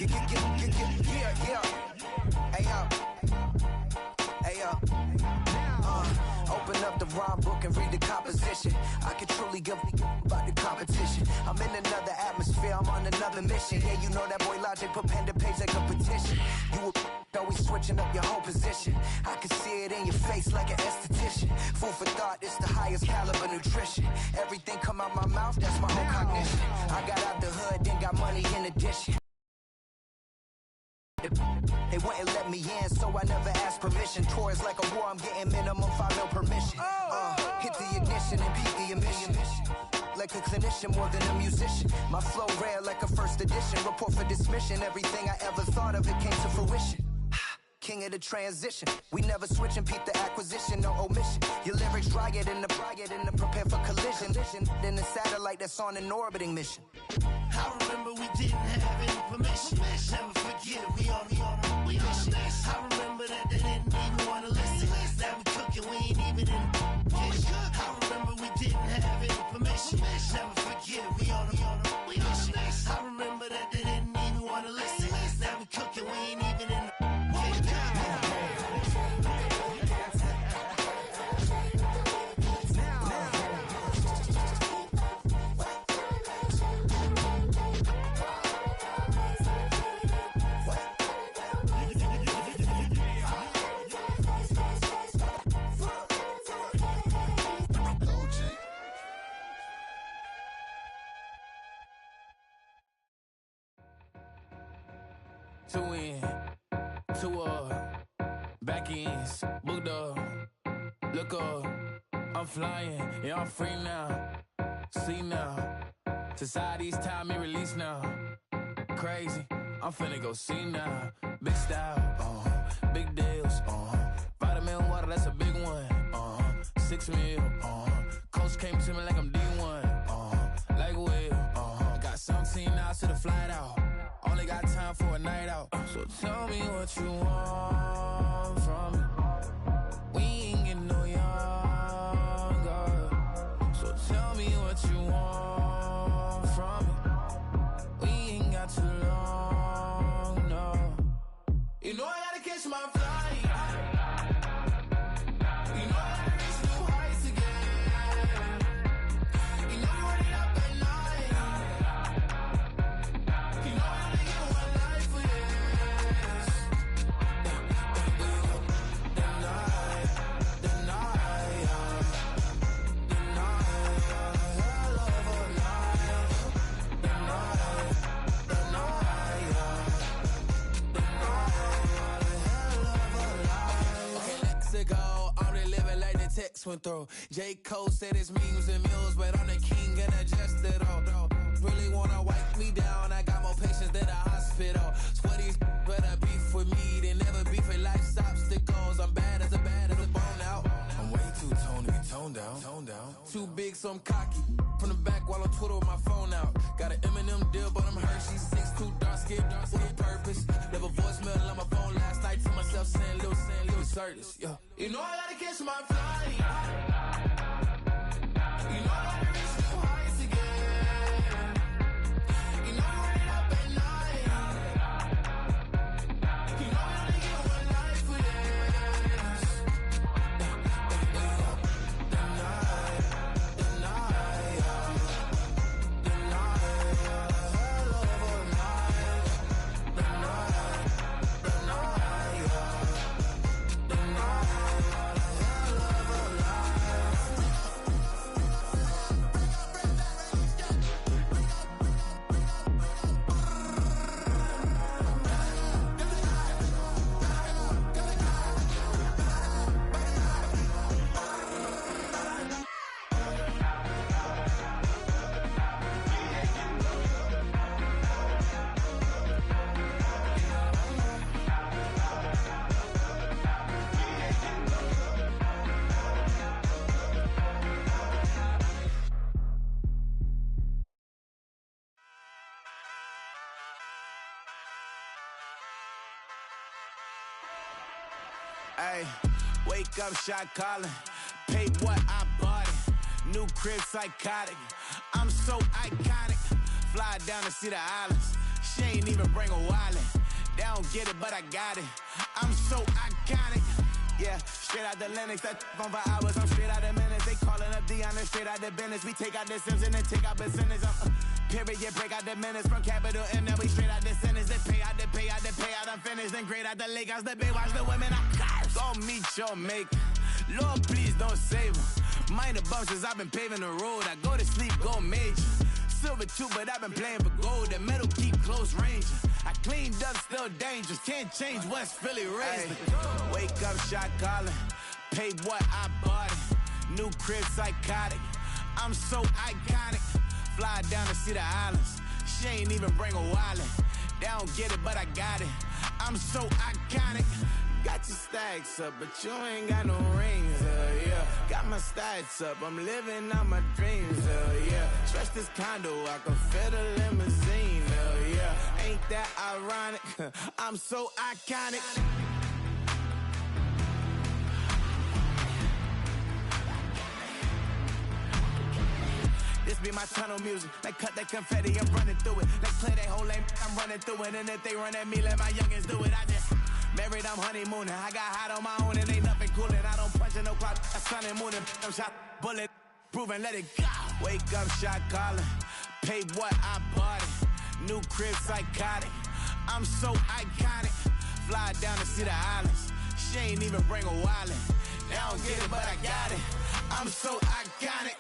Hey, yo. Hey, yo. Open up the rhyme book and read the composition. I can truly give about the competition. I'm in another atmosphere, I'm on another mission. Yeah, you know that boy Logic put pen to page like a petition. You always switching up your whole position. I can see it in your face like an esthetician. Food for thought, it's the highest caliber nutrition. Everything come out my mouth, that's my own cognition. I got out the hood, then got money in addition. They wouldn't let me in, so I never asked permission. Tours like a war, I'm getting minimum 5 mil permission. Hit the ignition and beat the emission. Like a clinician more than a musician. My flow rare like a first edition. Report for dismission. Everything I ever thought of, it came to fruition. King of the transition. We never switch and peep the acquisition, no omission. Your lyrics dry it in the prepare for collision. Then the satellite that's on an orbiting mission. I remember we didn't have any permission. Never forget it, we on mission. I remember that they didn't even want to listen. Now we cooking, we ain't even in the kitchen. I remember we didn't have any permission. Never forget it, we on mission. I remember that they didn't even want to listen. Now we cooking, we ain't even in the kitchen. 2 in, 2 up, back ends, booked up, look up, I'm flying, yeah, I'm free now, see now, society's time me release now, crazy, I'm finna go see now, big style, big deals, vitamin water, that's a big one, 6 mil, coach came to me like I'm D1, like Will, got 17 hours to the flight out. Only got time for a night out. So tell me what you want from me. We ain't getting no younger. So tell me what you want from me. We ain't got too long, no. You know I gotta catch my flight. You know I gotta reach new heights again. You know we running up at night. You know text went through. J. Cole said it's memes and mules, but I'm the king and adjust it all. Really wanna wipe me down, I got more patience than a hospital. Sweaty better beef with me than never beef with life's obstacles. I'm bad as a bone out. I'm way too toned to be toned down. Too big, so I'm cocky. From the back while on Twitter with my phone out. Got an Eminem deal, but I'm Hershey. 6'2", dark skin, with a purpose. Never voicemail on my phone last night to myself saying little Curtis, yeah. You know I gotta catch my flight. You know I gotta reach new heights again. You know I'm running up at night. You know I only get one life for this. The night, hell of a night. The night. Ay, wake up, shot calling. Paid what I bought it. New crib psychotic. I'm so iconic. Fly down to see the islands. She ain't even bring a wallet. They don't get it, but I got it. I'm so iconic. Yeah, straight out the Linux, that on for hours, I'm straight out the minutes. They calling up Dion, straight out the business. We take out the Sims and then take out percentage. Period, break out the minutes from capital M, now we straight out the sentence. They pay out, I'm finished. Then grade out the Lakers, the bay, watch the women, I'm curse. Go meet your maker. Lord, please don't save them. Minor bumps as I've been paving the road. I go to sleep, go major. Silver too, but I've been playing for gold. The metal keep close range. I cleaned up, still dangerous. Can't change West Philly raised. Wake up, shot calling. Paid what I bought it. New crib, psychotic. I'm so iconic. Fly down to see the islands. She ain't even bring a wallet. They don't get it, but I got it. I'm so iconic. Got your stacks up, but you ain't got no rings, yeah. Got my stats up, I'm living out my dreams, yeah. Stretch this condo, I can fit a limousine, yeah. Ain't that ironic? I'm so iconic. This be my tunnel music. Like cut that confetti, I'm running through it. Like clear that whole lane, I'm running through it. And if they run at me, let my youngins do it. I just married, I'm honeymooning. I got hot on my own and ain't nothing coolin'. I don't punch in no clock, I sun and moonin'. I'm shot, bullet, proven, let it go. Wake up, shot calling. Paid what I bought it. New crib, psychotic. I'm so iconic. Fly down to see the islands. She ain't even bring a wallet. They don't get it, but I got it. I'm so iconic.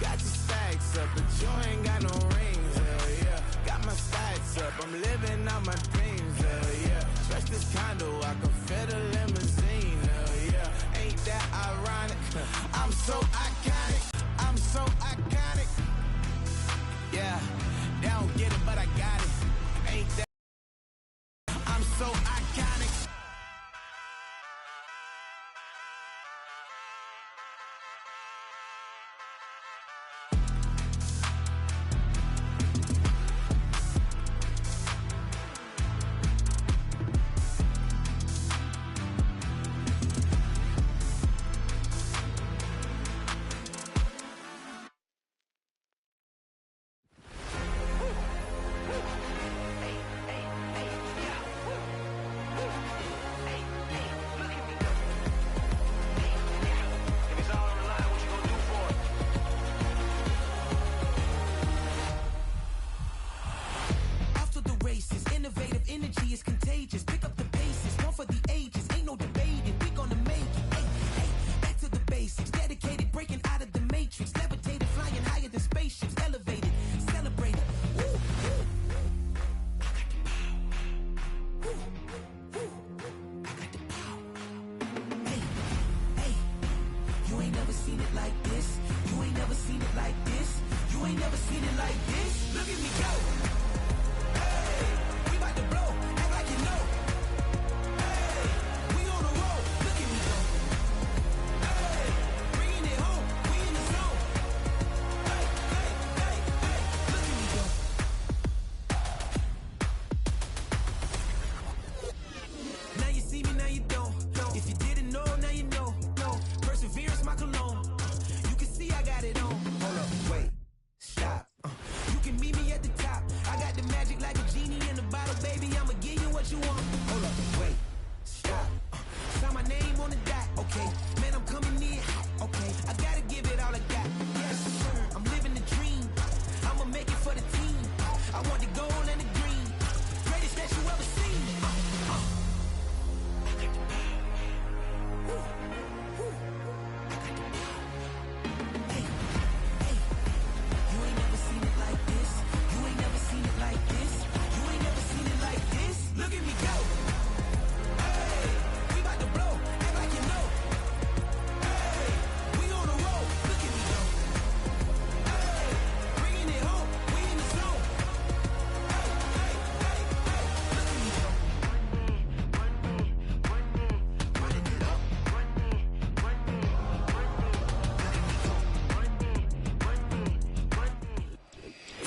Got your stacks up, but you ain't got no rings, hell yeah. Got my stats up, I'm living out my dreams, hell yeah. Stretch this condo, I can fit a limousine, hell yeah. Ain't that ironic? I'm so iconic. I'm so iconic. Yeah, they don't get it, but I got it. Ain't that? I'm so iconic.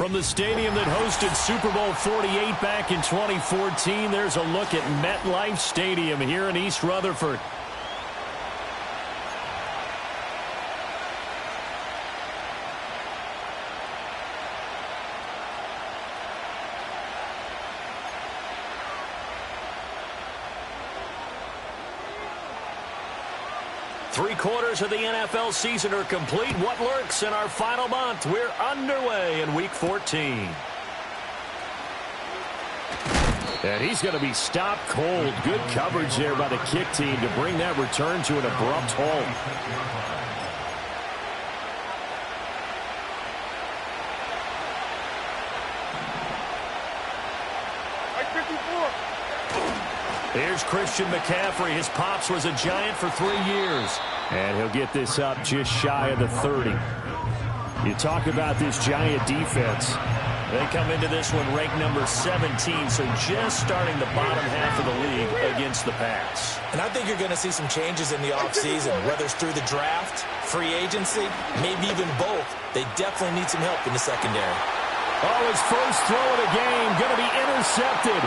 From the stadium that hosted Super Bowl 48 back in 2014, there's a look at MetLife Stadium here in East Rutherford. 3/4 of the NFL season are complete. What lurks in our final month? We're underway in Week 14. And he's going to be stopped cold. Good coverage there by the kick team to bring that return to an abrupt halt. Here's Christian McCaffrey. His pops was a Giant for 3 years. And he'll get this up just shy of the 30. You talk about this Giant defense. They come into this one ranked number 17, so just starting the bottom half of the league against the pass. And I think you're going to see some changes in the offseason, whether it's through the draft, free agency, maybe even both. They definitely need some help in the secondary. Oh, his first throw of the game going to be intercepted.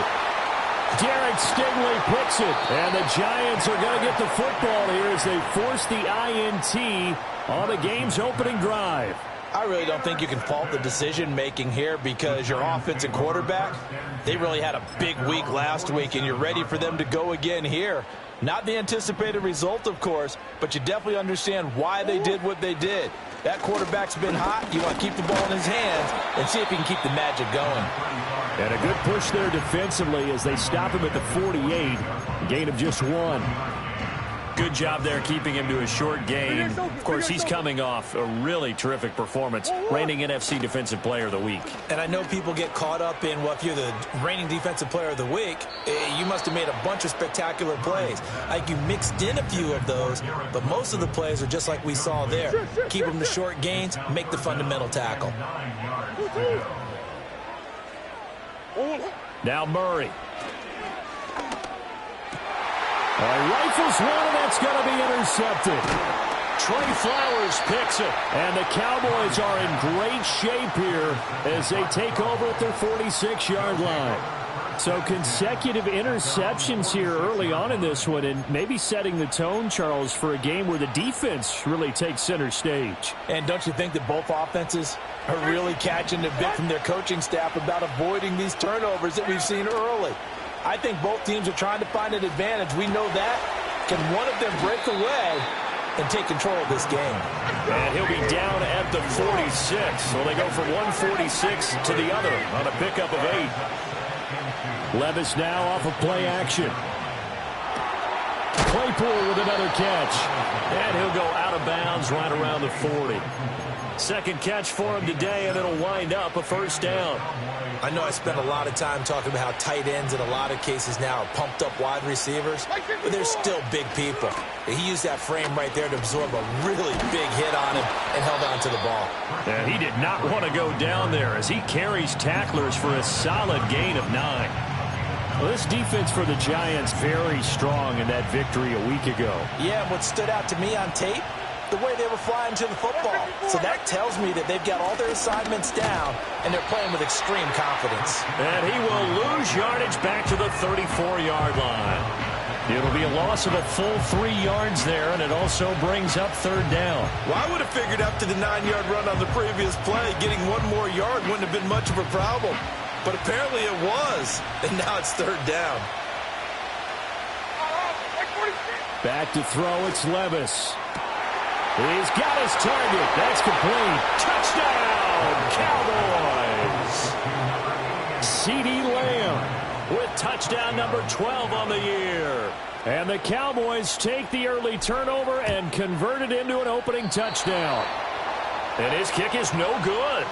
Derek Stingley picks it, and the Giants are going to get the football here as they force the INT on the game's opening drive. I really don't think you can fault the decision-making here because your offensive quarterback, they really had a big week last week, and you're ready for them to go again here. Not the anticipated result, of course, but you definitely understand why they did what they did. That quarterback's been hot. You want to keep the ball in his hands and see if he can keep the magic going. And a good push there defensively as they stop him at the 48. Gain of just 1. Good job there keeping him to a short gain. Of course, he's coming off a really terrific performance, reigning NFC Defensive Player of the Week. And I know people get caught up in, well, if you're the reigning Defensive Player of the Week, you must have made a bunch of spectacular plays. Like you mixed in a few of those, but most of the plays are just like we saw there. Keep them to short gains, make the fundamental tackle. Now Murray. Rifles one, and that's going to be intercepted. Trey Flowers picks it. And the Cowboys are in great shape here as they take over at their 46-yard line. So consecutive interceptions here early on in this one, and maybe setting the tone, Charles, for a game where the defense really takes center stage. And don't you think that both offenses are really catching the bit from their coaching staff about avoiding these turnovers that we've seen early? I think both teams are trying to find an advantage. We know that. Can one of them break away and take control of this game? And he'll be down at the 46. So they go from 146 to the other on a pickup of 8. Levis now off of play action. Claypool with another catch. And he'll go out of bounds right around the 40. Second catch for him today, and it'll wind up a first down. I know I spent a lot of time talking about how tight ends in a lot of cases now are pumped up wide receivers, but they're still big people. He used that frame right there to absorb a really big hit on him and held on to the ball. And he did not want to go down there as he carries tacklers for a solid gain of 9. Well, this defense for the Giants very strong in that victory a week ago. Yeah, and what stood out to me on tape, the way they were flying to the football. So that tells me that they've got all their assignments down, and they're playing with extreme confidence. And he will lose yardage back to the 34-yard line. It'll be a loss of a full 3 yards there, and it also brings up third down. Well, I would have figured after the 9-yard run on the previous play, getting 1 more yard wouldn't have been much of a problem. But apparently it was, and now it's third down. Back to throw, it's Levis. He's got his target. That's complete. Touchdown, Cowboys. CeeDee Lamb with touchdown number 12 on the year. And the Cowboys take the early turnover and convert it into an opening touchdown. And his kick is no good.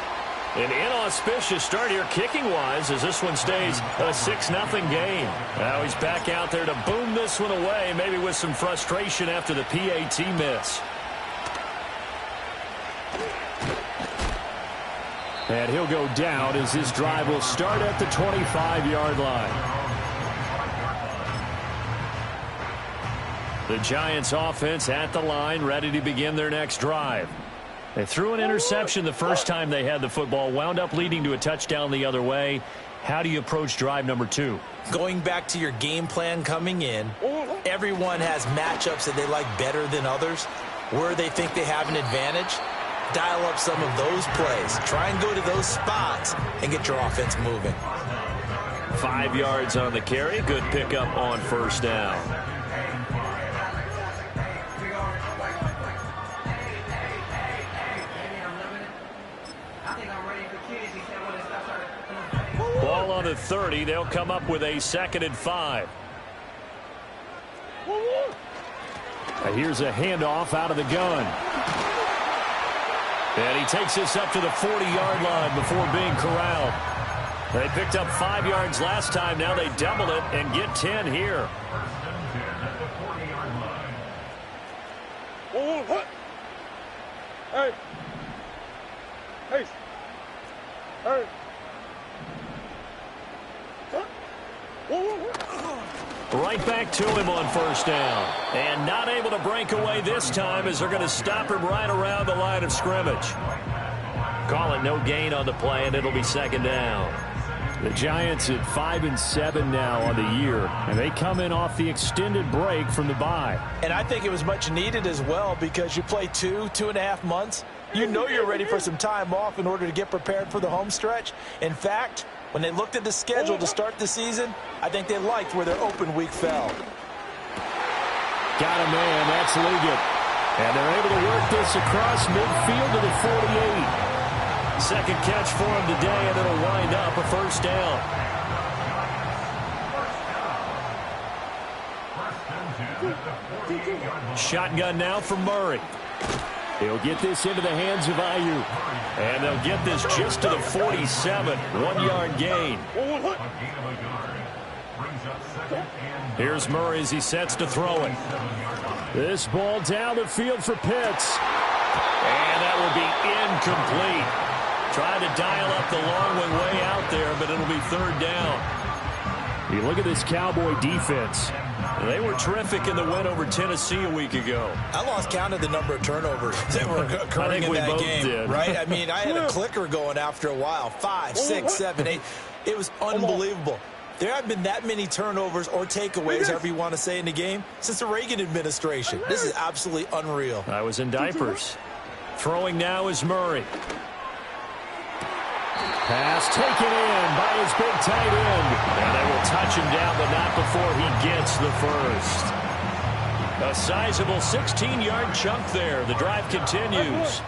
An inauspicious start here kicking-wise as this one stays a 6-0 game. Now he's back out there to boom this one away, maybe with some frustration after the PAT miss. And he'll go down as his drive will start at the 25-yard line. The Giants offense at the line, ready to begin their next drive. They threw an interception the first time they had the football, wound up leading to a touchdown the other way. How do you approach drive number 2? Going back to your game plan coming in, everyone has matchups that they like better than others, where they think they have an advantage. Dial up some of those plays. Try and go to those spots and get your offense moving. 5 yards on the carry. Good pickup on first down. ball on the 30. They'll come up with a 2nd and 5. Here's a handoff out of the gun. And he takes this up to the 40-yard line before being corralled. They picked up 5 yards last time. Now they double it and get 10 here. Hey. Hey. Hey. Right back to him on 1st down. And not able to break away this time as they're going to stop him right around the line of scrimmage. Call it no gain on the play, and it'll be 2nd down. The Giants at 5-7 now on the year, and they come in off the extended break from the bye. And I think it was much needed as well because you play 2.5 months. You know you're ready for some time off in order to get prepared for the home stretch. In fact, when they looked at the schedule to start the season, I think they liked where their open week fell. Got a man, that's Liggett. And they're able to work this across midfield to the 48. 2nd catch for him today, and it'll wind up a 1st down. Shotgun now for Murray. He'll get this into the hands of Ayuk. And they'll get this just to the 47. 1-yard gain. Here's Murray as he sets to throw it. This ball down the field for Pitts. And that will be incomplete. Trying to dial up the long one way out there, but it'll be 3rd down. You look at this Cowboy defense. They were terrific in the win over Tennessee a week ago. I lost count of the number of turnovers that were occurring in that game. Did. Right? I mean, I had a clicker going after a while. 5, 6, 7, 8. It was unbelievable. There haven't been that many turnovers or takeaways, however you want to say, in the game since the Reagan administration. This is absolutely unreal. I was in diapers. Throwing now is Murray. Pass taken in by his big tight end. And they will touch him down, but not before he gets the 1st. A sizable 16-yard chunk there. The drive continues.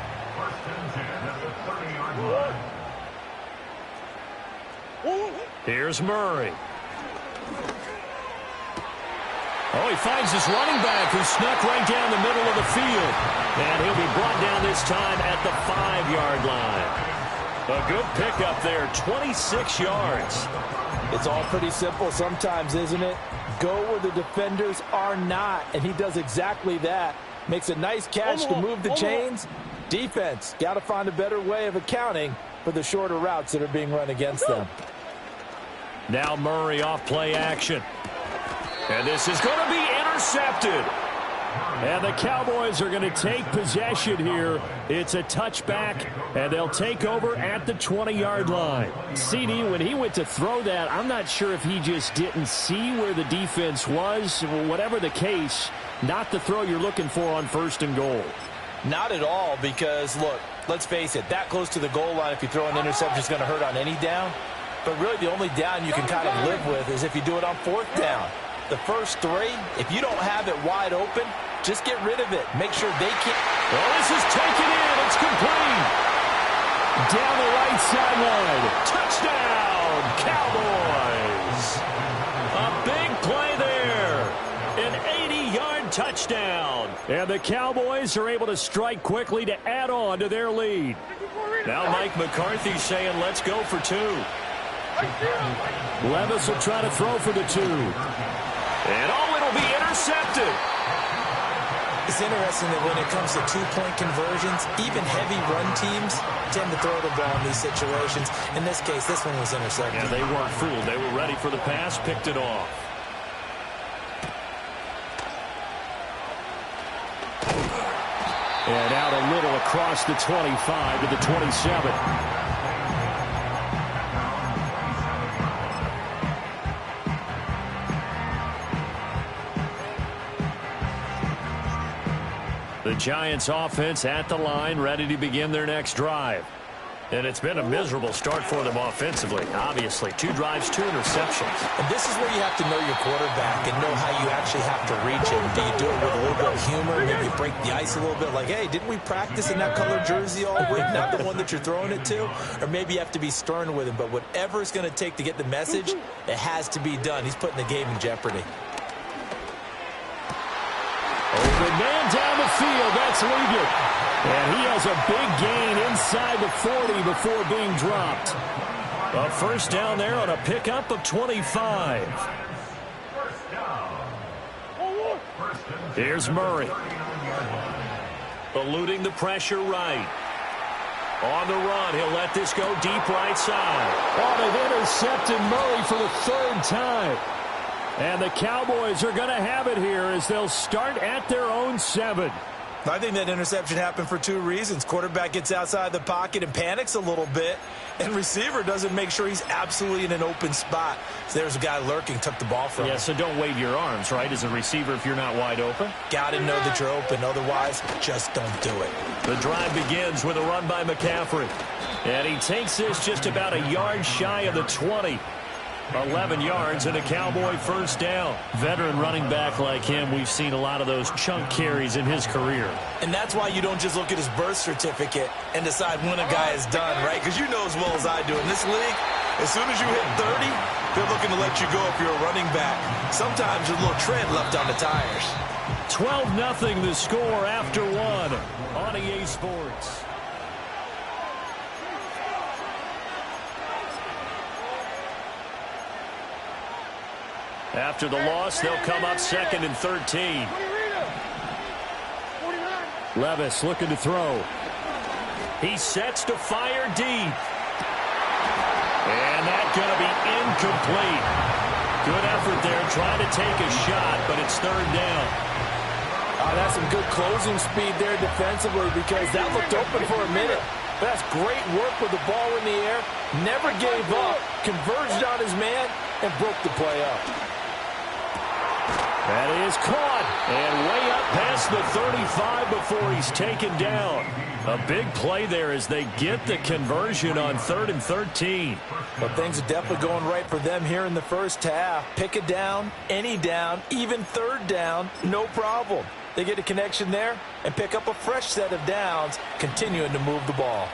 Here's Murray. Oh, he finds his running back who snuck right down the middle of the field. And he'll be brought down this time at the 5-yard line. A good pickup there, 26 yards. It's all pretty simple sometimes, isn't it? Go where the defenders are not, and he does exactly that. Makes a nice catch to move the chains. Defense, got to find a better way of accounting for the shorter routes that are being run against them. Now Murray off play action. And this is going to be intercepted. And the Cowboys are going to take possession here. It's a touchback, and they'll take over at the 20-yard line. CD, when he went to throw that, I'm not sure if he just didn't see where the defense was. Whatever the case, not the throw you're looking for on 1st and goal. Not at all, because, look, let's face it, that close to the goal line, if you throw an interception, is going to hurt on any down. But really the only down you can kind of live with is if you do it on 4th down. The first 3, if you don't have it wide open, just get rid of it. Make sure they can't. Well, this is taken in. It's complete. Down the right sideline. Touchdown, Cowboys. A big play there. An 80-yard touchdown. And the Cowboys are able to strike quickly to add on to their lead. Now Mike McCarthy saying, let's go for 2. Levis will try to throw for the 2. And it'll be intercepted. It's interesting that when it comes to 2-point conversions, even heavy run teams tend to throw the ball in these situations. In this case, this one was intercepted. Yeah, they weren't fooled. They were ready for the pass, picked it off. And out a little across the 25 to the 27. The Giants offense at the line, ready to begin their next drive. And it's been a miserable start for them offensively. Obviously, 2 drives, 2 interceptions. And this is where you have to know your quarterback and know how you actually have to reach him. Do you do it with a little bit of humor? Maybe you break the ice a little bit like, hey, didn't we practice in that color jersey all week? Not the one that you're throwing it to? Or maybe you have to be stern with him. But whatever it's going to take to get the message, it has to be done. He's putting the game in jeopardy. Open man down the field. That's Leggett. And he has a big gain inside the 40 before being dropped. A first down there on a pickup of 25. Here's Murray. Eluding the pressure right. On the run, he'll let this go deep right side. Oh, they've intercepted Murray for the 3rd time. And the Cowboys are going to have it here as they'll start at their own 7. I think that interception happened for 2 reasons. Quarterback gets outside the pocket and panics a little bit, and receiver doesn't make sure he's absolutely in an open spot. So there's a guy lurking, took the ball from him. Yeah, so don't wave your arms, right, as a receiver if you're not wide open. Got to know that you're open. Otherwise, just don't do it. The drive begins with a run by McCaffrey. And he takes this just about a yard shy of the 20. 11 yards and a Cowboy first down. Veteran running back like him, we've seen a lot of those chunk carries in his career. And that's why you don't just look at his birth certificate and decide when a guy is done, right? Because you know as well as I do, in this league, as soon as you hit 30, they're looking to let you go if you're a running back. Sometimes there's a little tread left on the tires. 12-0 the score after 1 on EA Sports. After the loss, they'll come up 2nd and 13. Levis looking to throw. He sets to fire deep. And that's going to be incomplete. Good effort there trying to take a shot, but it's 3rd down. That's some good closing speed there defensively because that looked open for a minute. That's great work with the ball in the air. Never gave up, converged on his man, and broke the play up. That is caught and way up past the 35 before he's taken down. A big play there as they get the conversion on 3rd and 13. Well, things are definitely going right for them here in the first half. Pick it down, any down, even 3rd down, no problem. They get a connection there and pick up a fresh set of downs, continuing to move the ball.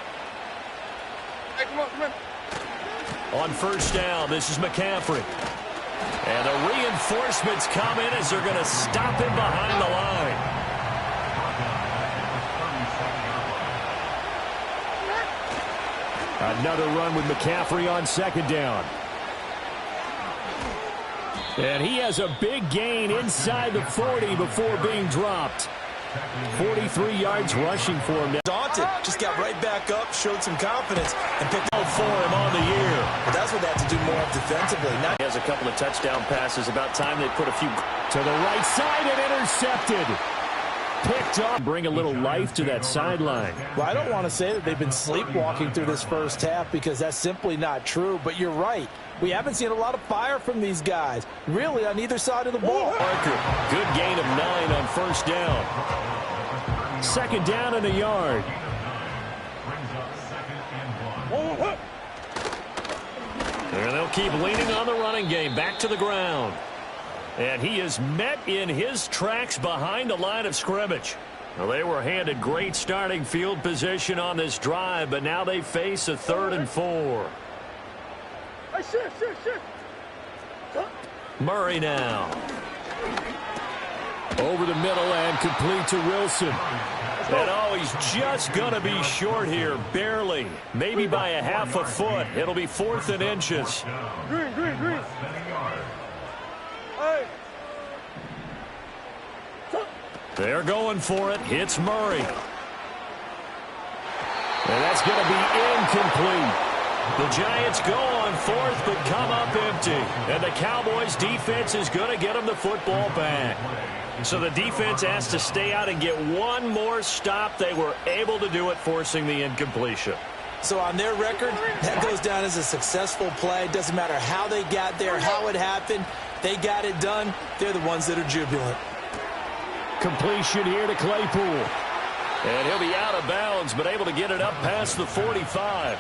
Hey, come on. On first down, this is McCaffrey. And the reinforcements come in as they're going to stop him behind the line. Another run with McCaffrey on 2nd down. And he has a big gain inside the 40 before being dropped. 43 yards rushing for him. Daunted, just got right back up, showed some confidence, and picked up for him on the year. But that's what they have to do more of defensively. Now he has a couple of touchdown passes. About time they put a few to the right side and intercepted. Picked up. Bring a little life to that sideline. Well, I don't want to say that they've been sleepwalking through this first half because that's simply not true, but you're right. We haven't seen a lot of fire from these guys, really, on either side of the ball. Parker, good gain of 9 on first down. 2nd down and a yard. And they'll keep leaning on the running game. Back to the ground. And he is met in his tracks behind the line of scrimmage. Well, they were handed great starting field position on this drive, but now they face a 3rd and 4. Hey, shit. Murray now. Over the middle and complete to Wilson. And oh, he's just going to be short here, barely. Maybe by a half a foot. It'll be 4th and inches. Green. Hey. They're going for it. It's Murray. And that's going to be incomplete. The Giants go on 4th but come up empty. And the Cowboys defense is going to get them the football back. So the defense has to stay out and get one more stop. They were able to do it, forcing the incompletion. So on their record, that goes down as a successful play. Doesn't matter how they got there, how it happened. They got it done. They're the ones that are jubilant. Completion here to Claypool. And he'll be out of bounds, but able to get it up past the 45.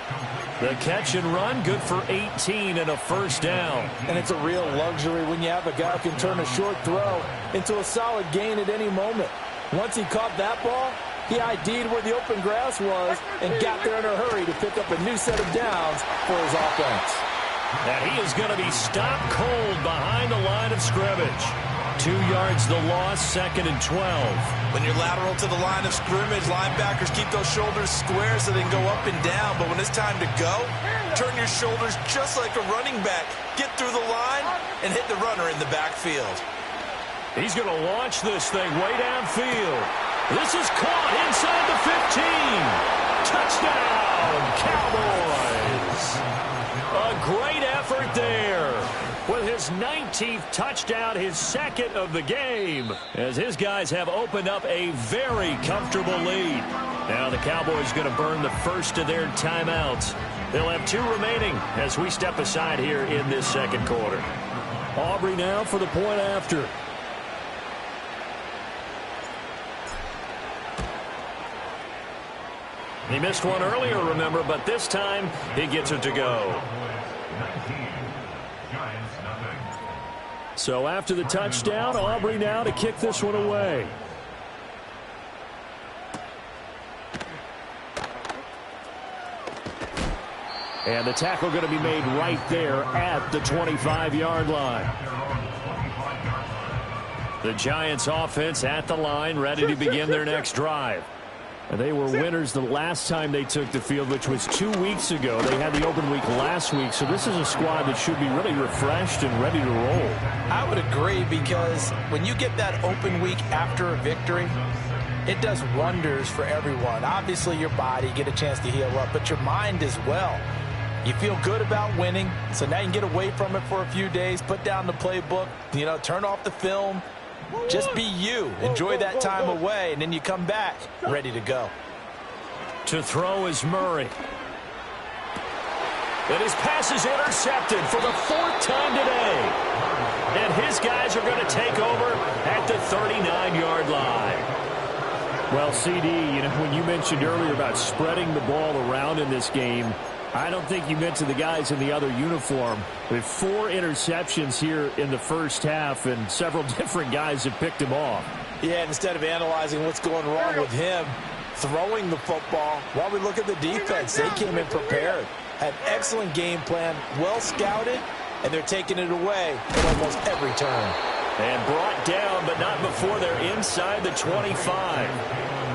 The catch and run, good for 18 and a first down. And it's a real luxury when you have a guy who can turn a short throw into a solid gain at any moment. Once he caught that ball, he ID'd where the open grass was and got there in a hurry to pick up a new set of downs for his offense. And he is going to be stopped cold behind the line of scrimmage. 2 yards the loss, 2nd and 12. When you're lateral to the line of scrimmage, linebackers keep those shoulders square so they can go up and down. But when it's time to go, turn your shoulders just like a running back. Get through the line and hit the runner in the backfield. He's going to launch this thing way downfield. This is caught inside the 15. Touchdown, Cowboys. A great effort there. With his 19th touchdown, his 2nd of the game, as his guys have opened up a very comfortable lead. Now the Cowboys going to burn the first of their timeouts. They'll have 2 remaining as we step aside here in this 2nd quarter. Aubrey now for the point after. He missed one earlier, remember, but this time he gets it to go. So after the touchdown, Aubrey now to kick this one away. And the tackle going to be made right there at the 25-yard line. The Giants offense at the line, ready to begin their next drive. And they were winners the last time they took the field, which was 2 weeks ago. They had the open week last week, so this is a squad that should be really refreshed and ready to roll. I would agree, because when you get that open week after a victory, it does wonders for everyone. Obviously, your body, get a chance to heal up, but your mind as well. You feel good about winning, so now you can get away from it for a few days, put down the playbook, turn off the film. Just be you. Enjoy that time away, and then you come back ready to go. To throw is Murray. And his pass is intercepted for the 4th time today. And his guys are going to take over at the 39-yard line. Well, CD, when you mentioned earlier about spreading the ball around in this game, I don't think you meant to the guys in the other uniform. With 4 interceptions here in the first half, and several different guys have picked him off. Yeah, instead of analyzing what's going wrong with him, throwing the football, while we look at the defense, they came in prepared. Had excellent game plan, well scouted, and they're taking it away at almost every turn. And brought down, but not before they're inside the 25.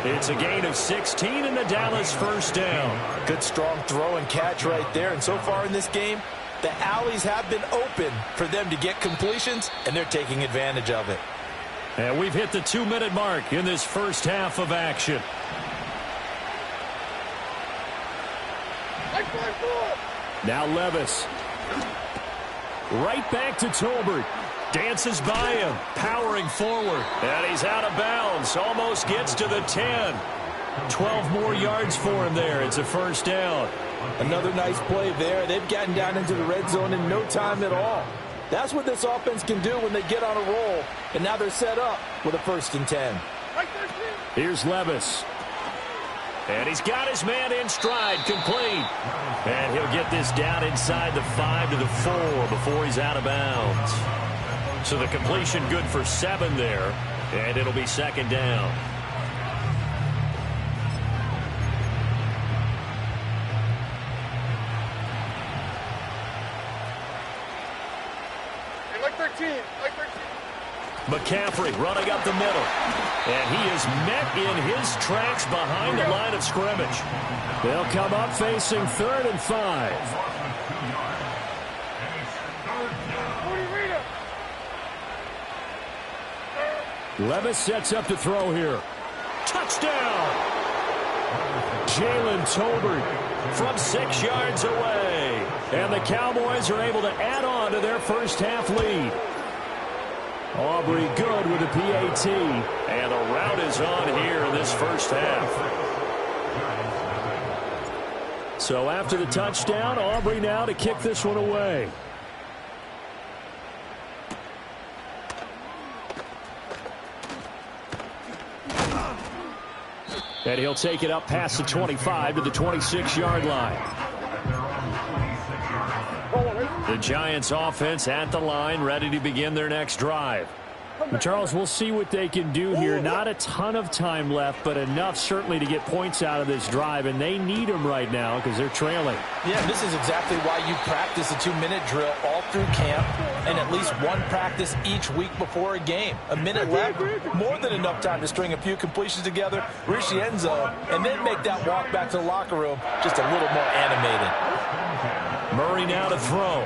It's a gain of 16 in the Dallas first down. Good strong throw and catch right there. And so far in this game, the alleys have been open for them to get completions, and they're taking advantage of it. And we've hit the 2-minute mark in this first half of action. Now Levis. Right back to Tolbert. Dances by him, powering forward. And he's out of bounds. Almost gets to the 10. 12 more yards for him there. It's a first down. Another nice play there. They've gotten down into the red zone in no time at all. That's what this offense can do when they get on a roll. And now they're set up with a 1st and 10. Here's Levis. And he's got his man in stride, complete. And he'll get this down inside the 5 to the 4 before he's out of bounds. So the completion good for 7 there, and it'll be 2nd down. Hey, like 13. McCaffrey running up the middle. And he is met in his tracks behind the line of scrimmage. They'll come up facing 3rd and 5. Levis sets up to throw here. Touchdown! Jalen Tolbert from 6 yards away. And the Cowboys are able to add on to their first half lead. Aubrey good with the PAT. And the route is on here in this first half. So after the touchdown, Aubrey now to kick this one away. And he'll take it up past the 25 to the 26-yard line. The Giants offense at the line, ready to begin their next drive. And Charles, we'll see what they can do here. Not a ton of time left, but enough certainly to get points out of this drive, and they need them right now because they're trailing. Yeah, this is exactly why you practice a 2-minute drill all through camp and at least one practice each week before a game. A minute left, more than enough time to string a few completions together, reach the end zone, and then make that walk back to the locker room just a little more animated. Murray now to throw.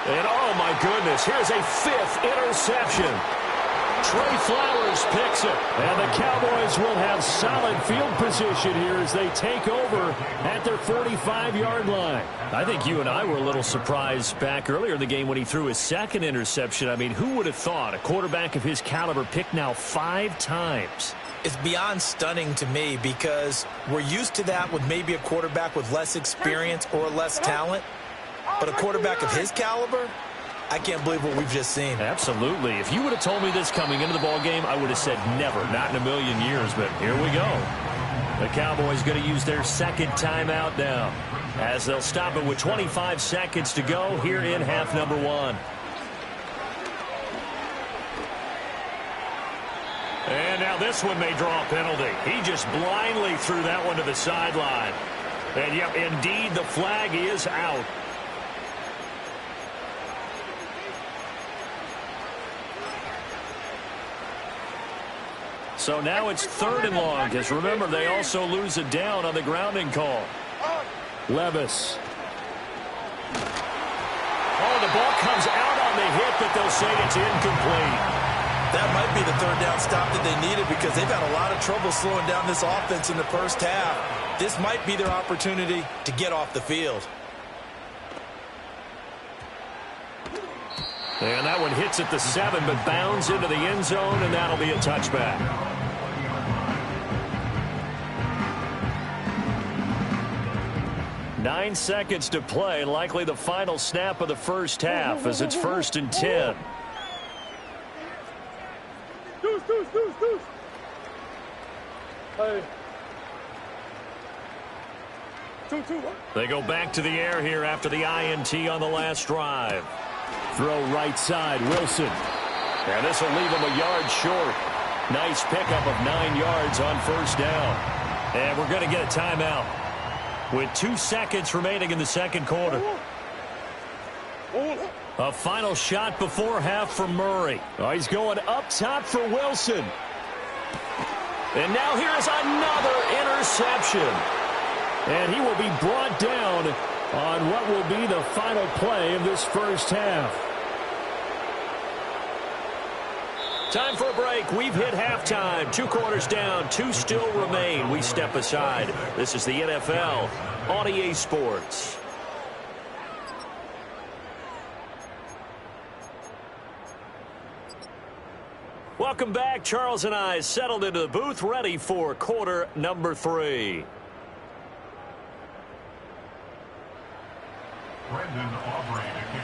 And, oh, my goodness, here's a 5th interception. Trey Flowers picks it. And the Cowboys will have solid field position here as they take over at their 45-yard line. I think you and I were a little surprised back earlier in the game when he threw his 2nd interception. I mean, who would have thought a quarterback of his caliber picked now 5 times? It's beyond stunning to me because we're used to that with maybe a quarterback with less experience or less talent. But a quarterback of his caliber, I can't believe what we've just seen. Absolutely. If you would have told me this coming into the ball game, I would have said never, not in a million years. But here we go. The Cowboys going to use their 2nd timeout now as they'll stop it with 25 seconds to go here in half number 1. And now this one may draw a penalty. He just blindly threw that one to the sideline. And, yep, indeed, the flag is out. So now it's 3rd and long, because remember, they also lose a down on the grounding call. Levis. Oh, the ball comes out on the hit, but they'll say it's incomplete. That might be the 3rd down stop that they needed because they've had a lot of trouble slowing down this offense in the first half. This might be their opportunity to get off the field. And that one hits at the 7, but bounds into the end zone, and that'll be a touchback. Nine seconds to play, likely the final snap of the first half as it's 1st and 10. Deuce. Hey. 2-2. They go back to the air here after the INT on the last drive. Throw right side, Wilson. And this will leave him a yard short. Nice pickup of 9 yards on 1st down. And we're going to get a timeout with 2 seconds remaining in the 2nd quarter. A final shot before half for Murray. Oh, he's going up top for Wilson. And now here's another interception. And he will be brought down on what will be the final play of this first half. Time for a break. We've hit halftime. 2 quarters down. 2 still remain. We step aside. This is the NFL on EA Sports. Welcome back. Charles and I settled into the booth, ready for quarter number 3.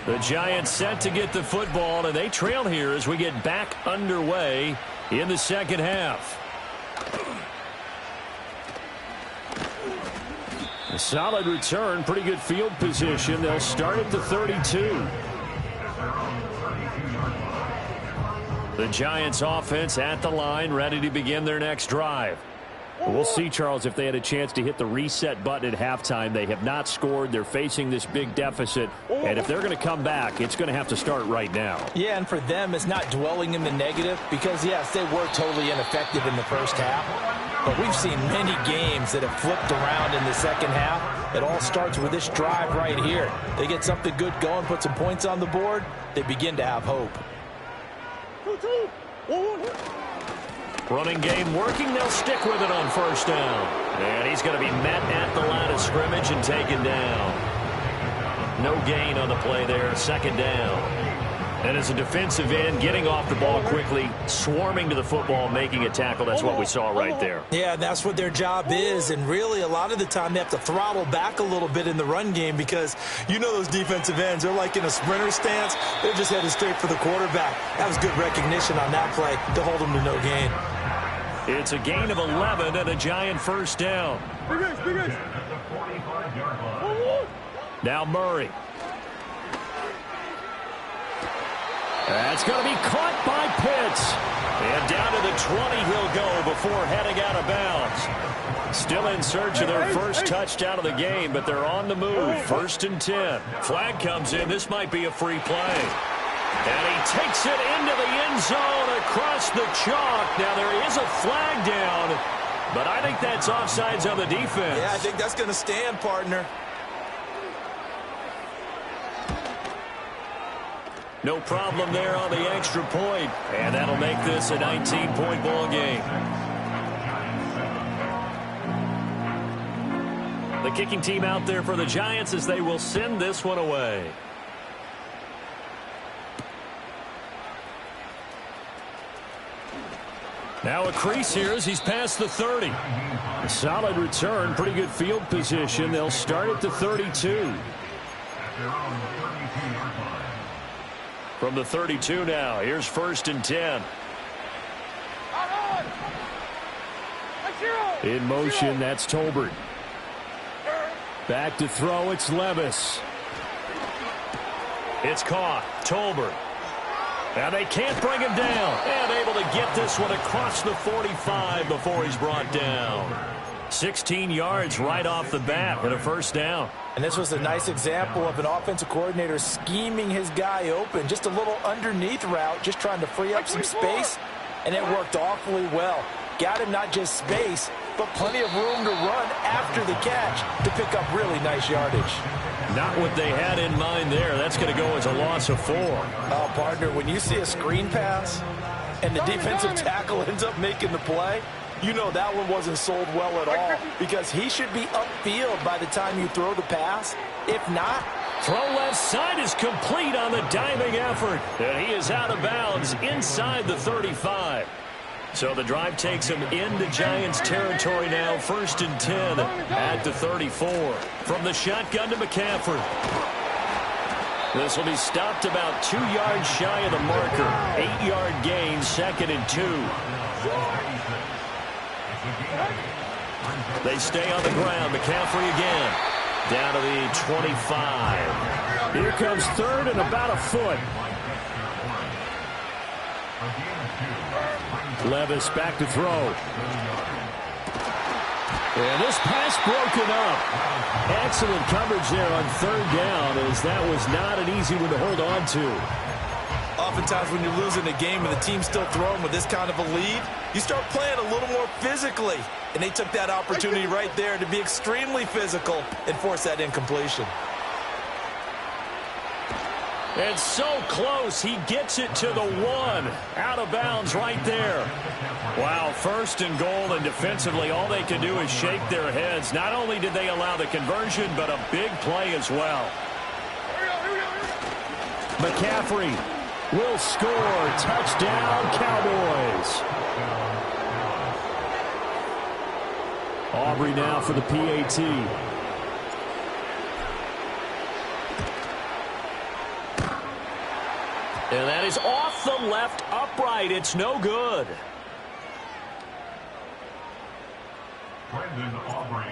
The Giants set to get the football, and they trail here as we get back underway in the 2nd half. A solid return, pretty good field position. They'll start at the 32. The Giants offense at the line, ready to begin their next drive. We'll see, Charles, if they had a chance to hit the reset button at halftime. They have not scored. They're facing this big deficit. And if they're going to come back, it's going to have to start right now. Yeah, and for them, it's not dwelling in the negative because, yes, they were totally ineffective in the first half. But we've seen many games that have flipped around in the 2nd half. It all starts with this drive right here. They get something good going, put some points on the board, they begin to have hope. Running game working. They'll stick with it on 1st down. And he's going to be met at the line of scrimmage and taken down. No gain on the play there. 2nd down. And as a defensive end, getting off the ball quickly, swarming to the football, making a tackle, that's what we saw right there. Yeah, that's what their job is, and really a lot of the time they have to throttle back a little bit in the run game because you know those defensive ends, they're like in a sprinter stance. They're just headed straight for the quarterback. That was good recognition on that play to hold them to no gain. It's a gain of 11 and a Giant first down. Now Murray. That's going to be caught by Pitts. And down to the 20 he'll go before heading out of bounds. Still in search of their first touchdown of the game, but they're on the move. First and 10. Flag comes in. This might be a free play. And he takes it into the end zone across the chalk. Now there is a flag down, but I think that's offsides on the defense. Yeah, I think that's going to stand, partner. No problem there on the extra point. And that'll make this a 19-point ball game. The kicking team out there for the Giants as they will send this one away. Now a crease here as he's past the 30. A solid return, pretty good field position. They'll start at the 32. From the 32 now, here's first and 10. In motion, that's Tolbert. Back to throw, it's Levis. It's caught, Tolbert. And they can't bring him down. And able to get this one across the 45 before he's brought down. 16 yards right off the bat and a first down. And this was a nice example of an offensive coordinator scheming his guy open. Just a little underneath route, just trying to free up some space. And it worked awfully well. Got him not just space, but plenty of room to run after the catch to pick up really nice yardage. Not what they had in mind there. That's going to go as a loss of 4. Oh, partner, when you see a screen pass and the defensive tackle ends up making the play, you know that one wasn't sold well at all because he should be upfield by the time you throw the pass. If not, throw left side is complete on the diving effort. And he is out of bounds inside the 35. So the drive takes him into Giants territory now. First and 10 at the 34. From the shotgun to McCaffrey. This will be stopped about 2 yards shy of the marker. 8-yard gain, second and 2. They stay on the ground. McCaffrey again. Down to the 25. Here comes third and about a foot. Levis back to throw. And this pass broken up. Excellent coverage there on third down as that was not an easy one to hold on to. Oftentimes when you're losing a game and the team's still throwing with this kind of a lead, you start playing a little more physically. And they took that opportunity right there to be extremely physical and force that incompletion. And so close, he gets it to the 1. Out of bounds right there. Wow, first and goal, and defensively all they can do is shake their heads. Not only did they allow the conversion, but a big play as well. McCaffrey will score. Touchdown, Cowboys. Aubrey now for the PAT. And that is off the left upright. It's no good.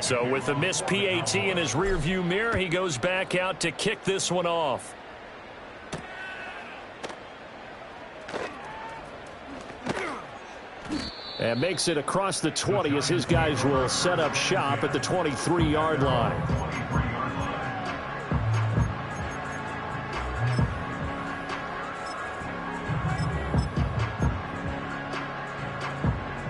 So with the missed PAT in his rearview mirror, he goes back out to kick this one off. And makes it across the 20 as his guys will set up shop at the 23-yard line.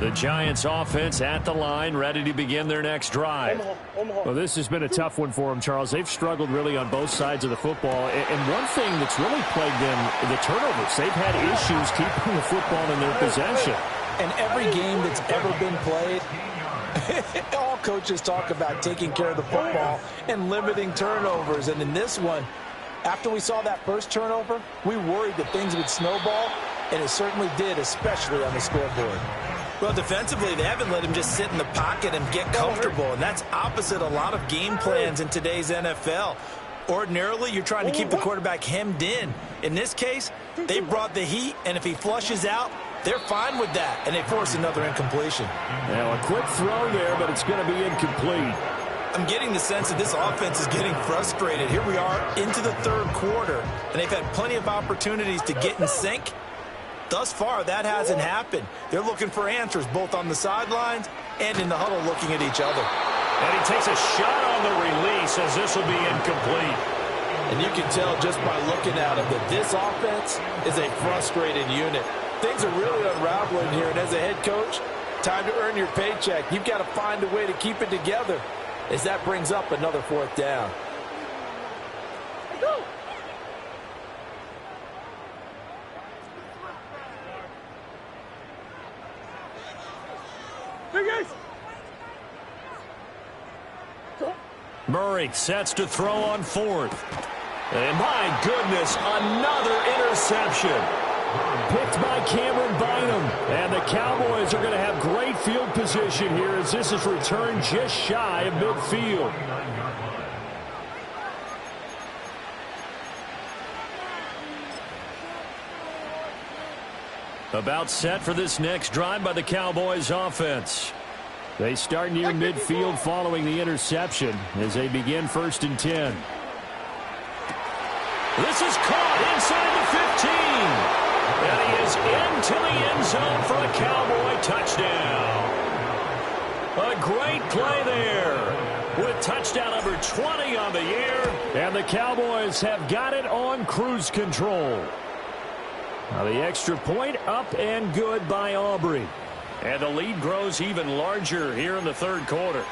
The Giants offense at the line, ready to begin their next drive. Well, this has been a tough one for them, Charles. They've struggled really on both sides of the football. And one thing that's really plagued them, the turnovers. They've had issues keeping the football in their possession. And every game that's ever been played, all coaches talk about taking care of the football and limiting turnovers. And in this one, After we saw that first turnover, we worried that things would snowball, and it certainly did, especially on the scoreboard. Well, defensively, they haven't let him just sit in the pocket and get comfortable, and that's opposite a lot of game plans in today's NFL. Ordinarily, you're trying to keep the quarterback hemmed in. In this case, they brought the heat, and if he flushes out, they're fine with that, and they force another incompletion. Now, a quick throw there, but it's going to be incomplete. I'm getting the sense that this offense is getting frustrated. Here we are into the third quarter, and they've had plenty of opportunities to get in sync. Thus far, that hasn't happened. They're looking for answers both on the sidelines and in the huddle looking at each other. And he takes a shot on the release as this will be incomplete. And you can tell just by looking at him that this offense is a frustrated unit. Things are really unraveling here, and as a head coach, time to earn your paycheck. You've got to find a way to keep it together as that brings up another fourth down. Murray sets to throw on fourth. And my goodness, another interception. Picked by Cameron Bynum. And the Cowboys are going to have great field position here as this is returned just shy of midfield. About set for this next drive by the Cowboys offense. They start near midfield following the interception as they begin 1st and 10. This is caught inside the 15. And he is into the end zone for a Cowboy touchdown. A great play there with touchdown number 20 on the year. And the Cowboys have got it on cruise control. Now the extra point up and good by Aubrey. And the lead grows even larger here in the third quarter.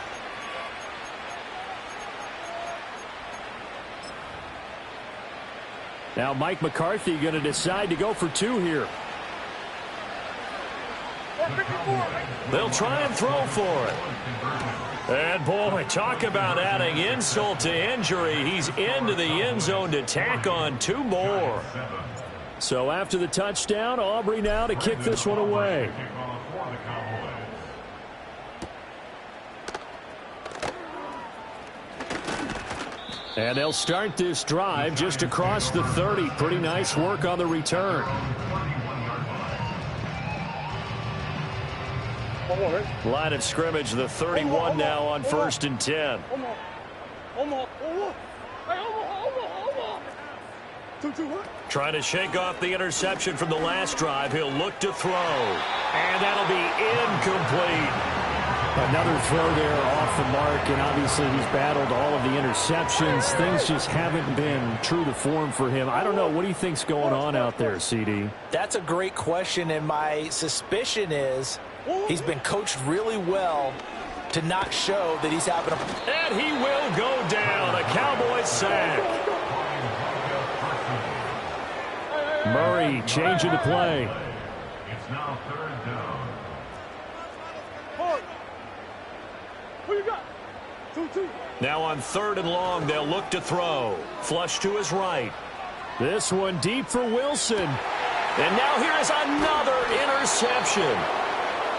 Now Mike McCarthy going to decide to go for 2 here. They'll try and throw for it. And boy, talk about adding insult to injury. He's into the end zone to tack on 2 more. So after the touchdown, Aubrey now to kick this one away. And they'll start this drive just across the 30. Pretty nice work on the return. Line of scrimmage, the 31 now on 1st and 10. Trying to shake off the interception from the last drive. He'll look to throw. And that'll be incomplete. Another throw there off the mark, and obviously he's battled all of the interceptions. Things just haven't been true to form for him. I don't know. What do you think's going on out there, CD? That's a great question, and my suspicion is he's been coached really well to not show that he's having a... And he will go down. A Cowboys sack. Murray changing the play. It's now 3rd down. Now on 3rd and long, they'll look to throw. Flush to his right. This one deep for Wilson. And now here is another interception.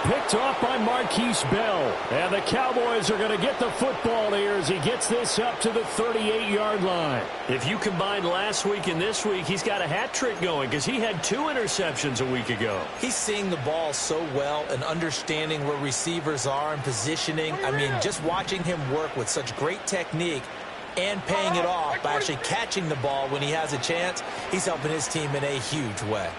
Picked off by Marquise Bell. And the Cowboys are going to get the football here as he gets this up to the 38-yard line. If you combine last week and this week, he's got a hat trick going because he had 2 interceptions a week ago. He's seeing the ball so well and understanding where receivers are and positioning. I mean, just watching him work with such great technique and paying it off by actually catching the ball when he has a chance, he's helping his team in a huge way.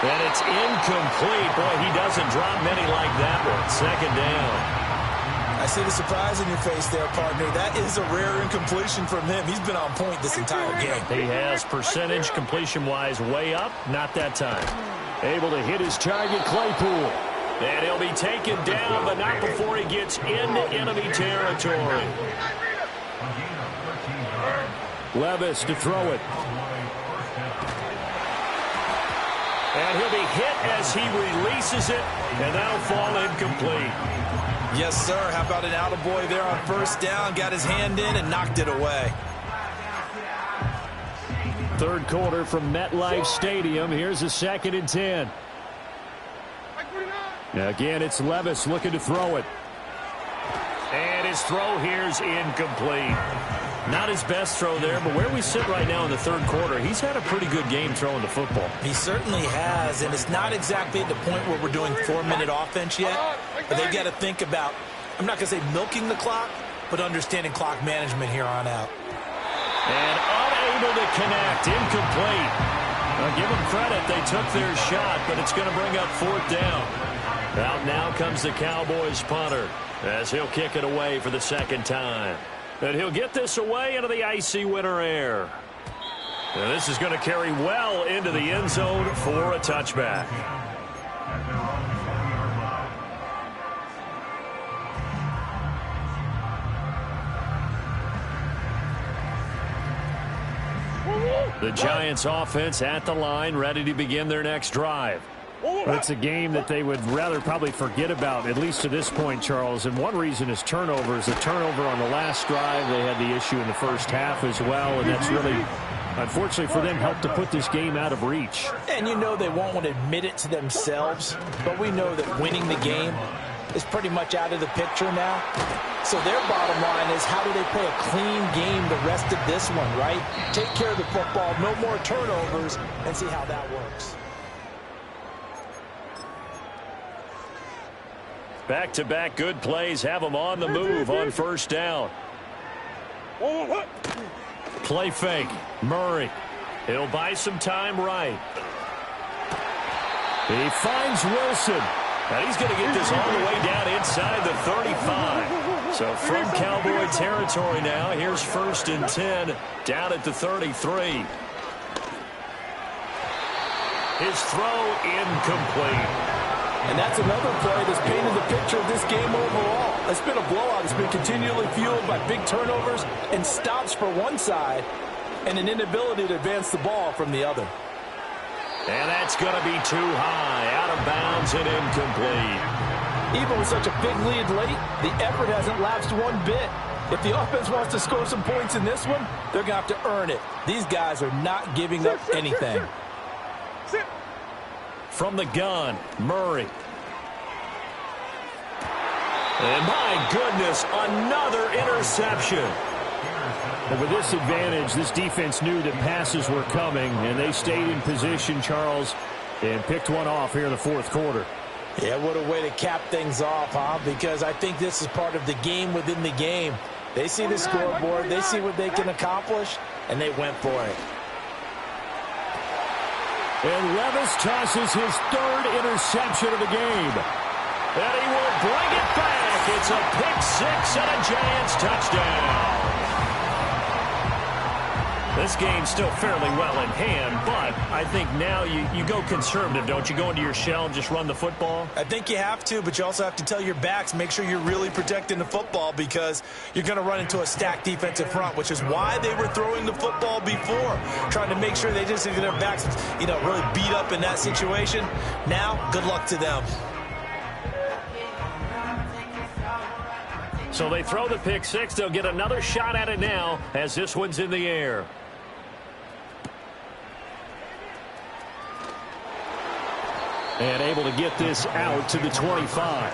And it's incomplete. Boy, he doesn't drop many like that one. 2nd down. I see the surprise in your face there, partner. That is a rare incompletion from him. He's been on point this entire game. He has percentage completion-wise way up. Not that time. Able to hit his target, Claypool. And he'll be taken down, but not before he gets into enemy territory. Levis to throw it. And he'll be hit as he releases it, and that'll fall incomplete. Yes, sir. How about an attaboy there on 1st down? Got his hand in and knocked it away. third quarter from MetLife Stadium. Here's a 2nd and 10. Again, it's Levis looking to throw it. And his throw here's incomplete. Not his best throw there, but where we sit right now in the third quarter, he's had a pretty good game throwing the football. He certainly has, and it's not exactly at the point where we're doing 4-minute offense yet, but they've got to think about, I'm not going to say milking the clock, but understanding clock management here on out. And unable to connect, incomplete. Now, give them credit, they took their shot, but it's going to bring up 4th down. Out now comes the Cowboys punter, as he'll kick it away for the 2nd time. And he'll get this away into the icy winter air. And this is going to carry well into the end zone for a touchback. The Giants offense at the line, ready to begin their next drive. But it's a game that they would rather probably forget about, at least to this point, Charles. And one reason is turnovers. A turnover on the last drive. They had the issue in the first half as well, and that's really, unfortunately for them, helped to put this game out of reach. And you know they won't want to admit it to themselves, but we know that winning the game is pretty much out of the picture now. So their bottom line is, how do they play a clean game the rest of this one, right? Take care of the football, no more turnovers, and see how that works. Back-to-back good plays have them on the move on 1st down. Play fake. Murray. He'll buy some time right. He finds Wilson. And he's going to get this all the way down inside the 35. So from Cowboy territory now, here's 1st and 10 down at the 33. His throw incomplete. And that's another play that's painted the picture of this game overall. It's been a blowout. It's been continually fueled by big turnovers and stops for one side and an inability to advance the ball from the other. And that's going to be too high, out of bounds and incomplete. Even with such a big lead late, the effort hasn't lapsed one bit. If the offense wants to score some points in this one, they're going to have to earn it. These guys are not giving up anything. From the gun, Murray. And my goodness, another interception. And with this advantage, this defense knew that passes were coming, and they stayed in position, Charles, and picked one off here in the 4th quarter. Yeah, what a way to cap things off, huh? Because I think this is part of the game within the game. They see the scoreboard, they see what they can accomplish, and they went for it. And Levis tosses his 3rd interception of the game. And he will bring it back. It's a pick 6 and a Giants touchdown. This game's still fairly well in hand, but I think now you go conservative, don't you? Go into your shell and just run the football? I think you have to, but you also have to tell your backs, make sure you're really protecting the football, because you're going to run into a stacked defensive front, which is why they were throwing the football before, trying to make sure they just get their backs, really beat up in that situation. Now, good luck to them. So they throw the pick 6. They'll get another shot at it now as this one's in the air. And able to get this out to the 25.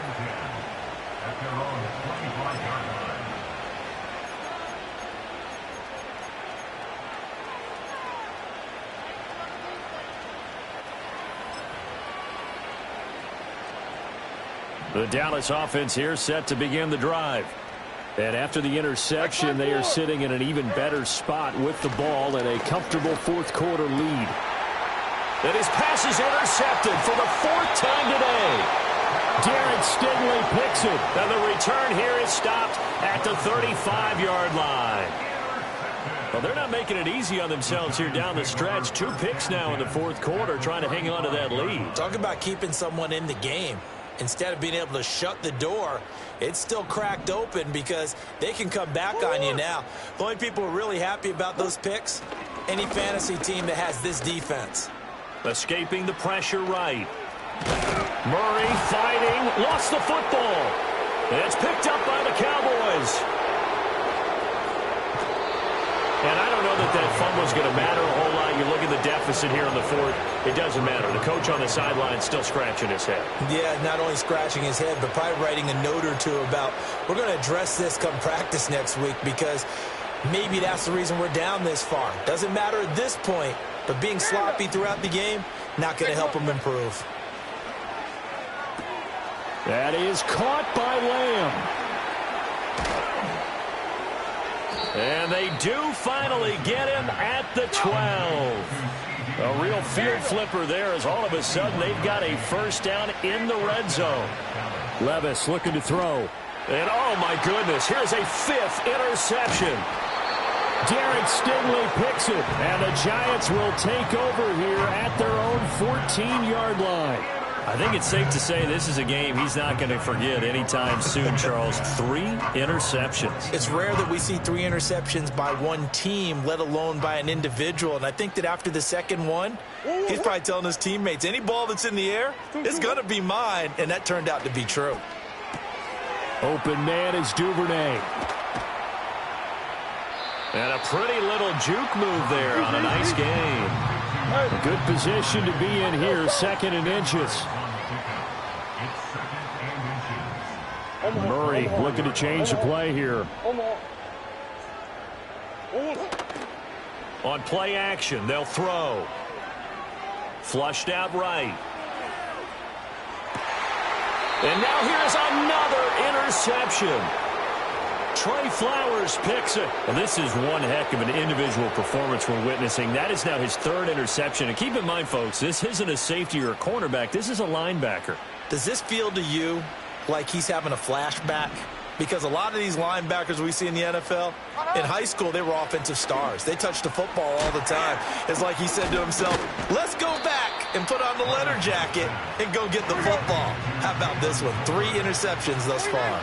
The Dallas offense here set to begin the drive. And after the interception, they are sitting in an even better spot with the ball and a comfortable 4th quarter lead. And his pass is intercepted for the 4th time today. Derek Stingley picks it. And the return here is stopped at the 35-yard line. Well, they're not making it easy on themselves here down the stretch. 2 picks now in the 4th quarter, trying to hang on to that lead. Talk about keeping someone in the game. Instead of being able to shut the door, it's still cracked open because they can come back on you now. The only people who are really happy about those picks, any fantasy team that has this defense. Escaping the pressure right. Murray fighting, lost the football. It's picked up by the Cowboys. And I don't know that fumble's going to matter a whole lot you look at the deficit here in the fourth, it doesn't matter. The coach on the sideline still scratching his head. Yeah, not only scratching his head, but probably writing a note or two about, we're going to address this come practice next week, because maybe that's the reason we're down this far. Doesn't matter at this point, but being sloppy throughout the game, not going to help him improve. That is caught by Lamb. And they do finally get him at the 12. A real field flipper there, as all of a sudden they've got a first down in the red zone. Levis looking to throw. And oh my goodness, here's a 5th interception. Derek Stingley picks it, and the Giants will take over here at their own 14-yard line. I think it's safe to say this is a game he's not going to forget anytime soon, Charles. 3 interceptions. It's rare that we see 3 interceptions by one team, let alone by an individual. And I think that after the second one, he's probably telling his teammates, any ball that's in the air is going to be mine. And that turned out to be true. Open man is Duvernay. And a pretty little juke move there on a nice game. A good position to be in here, 2nd and inches. Murray looking to change the play here. On play action, they'll throw. Flushed out right. And now here's another interception. Trey Flowers picks it. And this is one heck of an individual performance we're witnessing. That is now his 3rd interception. And keep in mind, folks, this isn't a safety or a cornerback. This is a linebacker. Does this feel to you like he's having a flashback? Because a lot of these linebackers we see in the NFL, in high school, they were offensive stars. They touched the football all the time. It's like he said to himself, let's go back and put on the leather jacket and go get the football. How about this one? 3 interceptions thus far.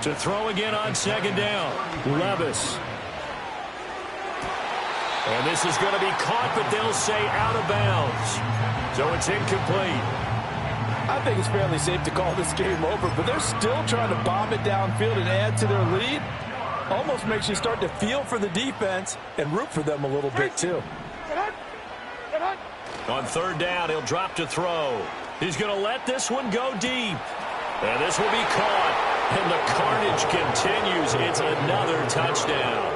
To throw again on 2nd down. Levis. And this is going to be caught, but they'll say out of bounds. So it's incomplete. I think it's fairly safe to call this game over, but they're still trying to bomb it downfield and add to their lead. Almost makes you start to feel for the defense and root for them a little bit too. On 3rd down, he'll drop to throw. He's going to let this one go deep. And this will be caught. And the carnage continues. It's another touchdown.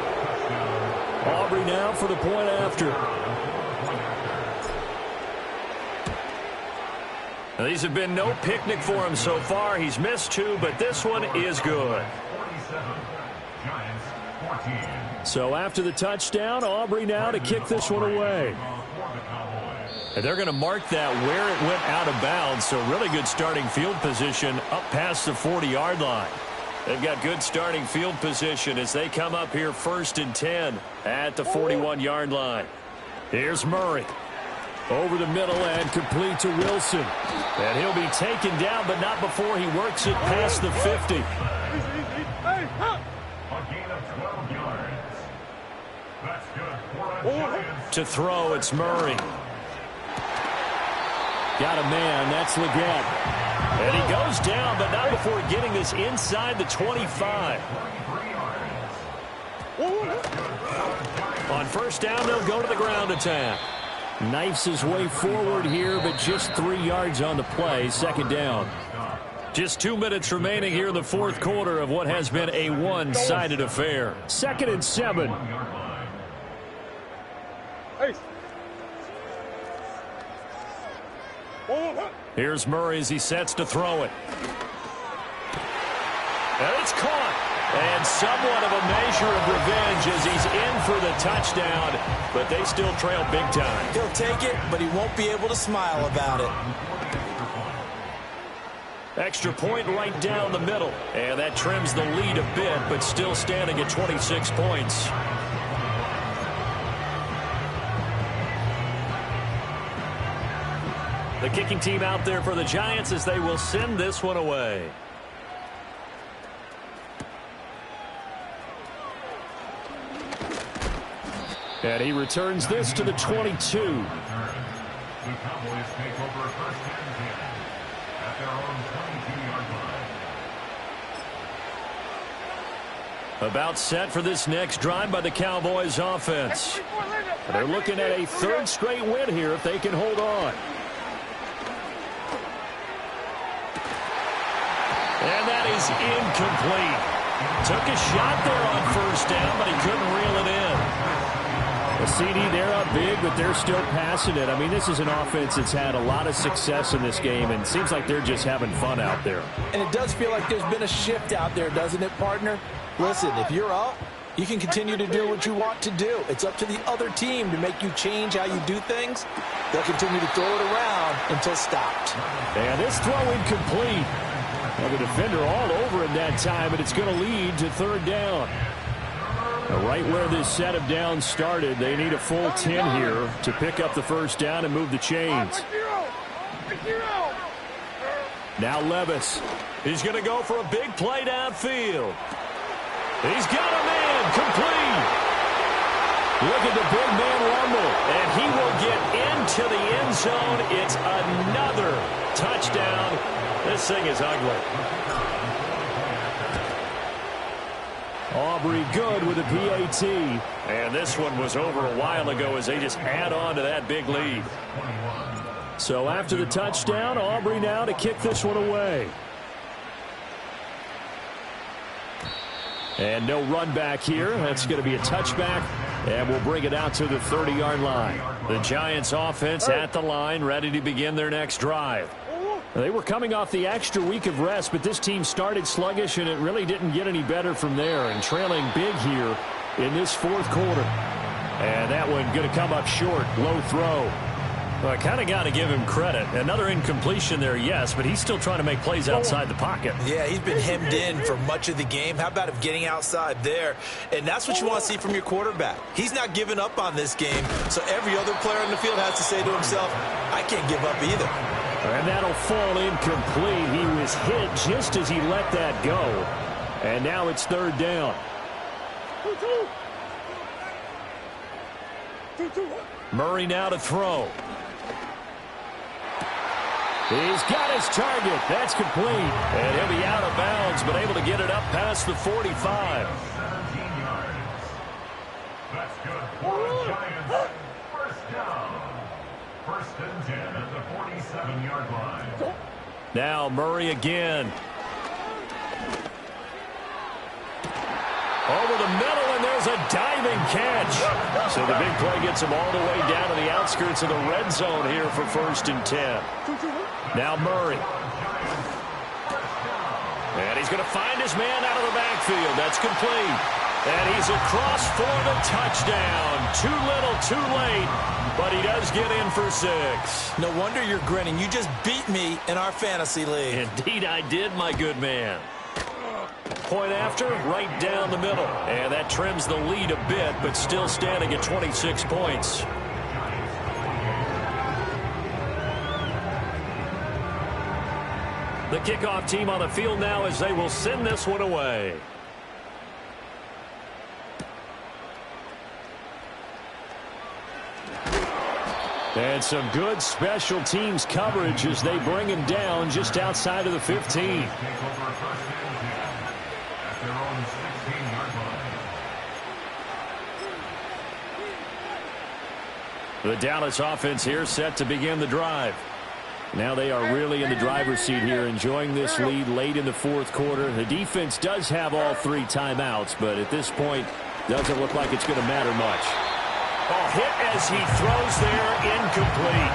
Aubrey now for the point after. Now, these have been no picnic for him so far. He's missed 2, but this one is good. So after the touchdown, Aubrey now to kick this one away. And they're going to mark that where it went out of bounds. So really good starting field position up past the 40-yard line. They've got good starting field position as they come up here 1st and 10 at the 41-yard line. Here's Murray. Over the middle and complete to Wilson. And he'll be taken down, but not before he works it past the 50. A gain of 12 yards. That's good for a Giants. To throw, it's Murray. Got a man, that's Leggett. And he goes down, but not before getting this inside the 25. On 1st down, they'll go to the ground attack. Knifes his way forward here, but just 3 yards on the play, 2nd down. Just 2 minutes remaining here in the 4th quarter of what has been a one-sided affair. 2nd and 7. Here's Murray as he sets to throw it. And it's caught. And somewhat of a measure of revenge as he's in for the touchdown, but they still trail big time. He'll take it, but he won't be able to smile about it. Extra point right down the middle. And that trims the lead a bit, but still standing at 26 points. The kicking team out there for the Giants as they will send this one away. And he returns this to the 22. The Cowboys take over 1st and 10 at their own 22-yard line. About set for this next drive by the Cowboys offense. They're looking at a third straight win here if they can hold on. And that is incomplete. Took a shot there on first down, but he couldn't reel it in. The CD, they're up big, but they're still passing it. I mean, this is an offense that's had a lot of success in this game, and it seems like they're just having fun out there. And it does feel like there's been a shift out there, doesn't it, partner? Listen, if you're up, you can continue to do what you want to do. It's up to the other team to make you change how you do things. They'll continue to throw it around until stopped. And this throw incomplete. Well, the defender all over him that time, and it's going to lead to third down. Right where this set of downs started, they need a full 10 here to pick up the first down and move the chains. Now Levis. He's going to go for a big play downfield. He's got a man complete. Look at the big man rumble, and he will get into the end zone. It's another touchdown. This thing is ugly. Aubrey good with a PAT. And this one was over a while ago as they just add on to that big lead. So after the touchdown, Aubrey now to kick this one away. And no run back here. That's going to be a touchback. And we'll bring it out to the 30-yard line. The Giants offense at the line, ready to begin their next drive. They were coming off the extra week of rest, but this team started sluggish, and it really didn't get any better from there. And trailing big here in this fourth quarter. And that one going to come up short. Low throw. Well, I kind of got to give him credit. Another incompletion there, yes, but he's still trying to make plays outside the pocket. Yeah, he's been hemmed in for much of the game. How about him getting outside there? And that's what you want to see from your quarterback. He's not giving up on this game, so every other player in the field has to say to himself, I can't give up either. And that'll fall incomplete. He was hit just as he let that go. And now it's third down. Murray now to throw. He's got his target. That's complete. And he'll be out of bounds, but able to get it up past the 45. 17 yards. That's good for the Giants. First down. First and 10 at the 47-yard line. Now Murray again. Over the middle, and there's a diving catch. So the big play gets him all the way down to the outskirts of the red zone here for first and 10. Now Murray. And he's going to find his man out of the backfield. That's complete. And he's across for the touchdown. Too little, too late. But he does get in for 6. No wonder you're grinning. You just beat me in our fantasy league. Indeed I did, my good man. Point after, right down the middle. And that trims the lead a bit, but still standing at 26 points. The kickoff team on the field now as they will send this one away. And some good special teams coverage as they bring him down just outside of the 15. The Dallas offense here set to begin the drive. Now they are really in the driver's seat here, enjoying this lead late in the fourth quarter. The defense does have all 3 timeouts, but at this point, doesn't look like it's going to matter much. Oh, hit as he throws there, incomplete.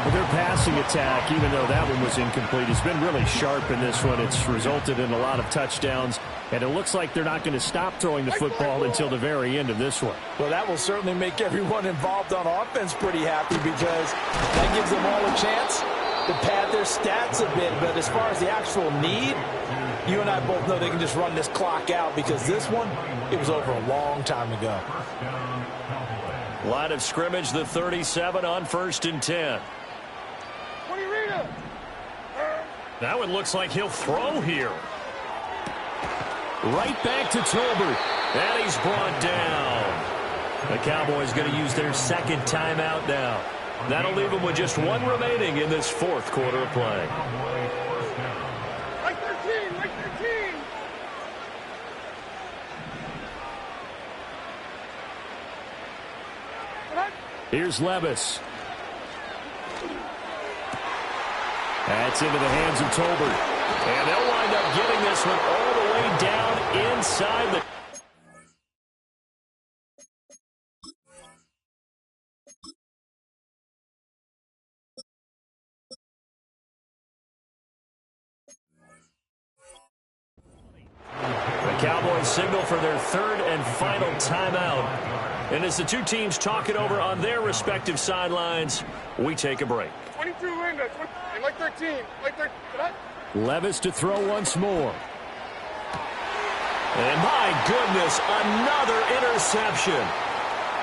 Well, their passing attack, even though that one was incomplete, has been really sharp in this one. It's resulted in a lot of touchdowns, and it looks like they're not going to stop throwing the football until the very end of this one. Well, that will certainly make everyone involved on offense pretty happy because that gives them all a chance to pad their stats a bit. But as far as the actual need, you and I both know they can just run this clock out because this one, it was over a long time ago. Line of scrimmage, the 37 on first and 10. That one looks like he'll throw here. Right back to Tolbert. And he's brought down. The Cowboys going to use their second timeout now. That'll leave them with just 1 remaining in this fourth quarter of play. Like 13, like 13. Here's Levis. That's into the hands of Tolbert. And they'll wind up getting this one all the way down inside the... The Cowboys signal for their third and final timeout. And as the two teams talk it over on their respective sidelines, we take a break. 22 Linda, like 13, like 13. Levis to throw once more. And my goodness, another interception.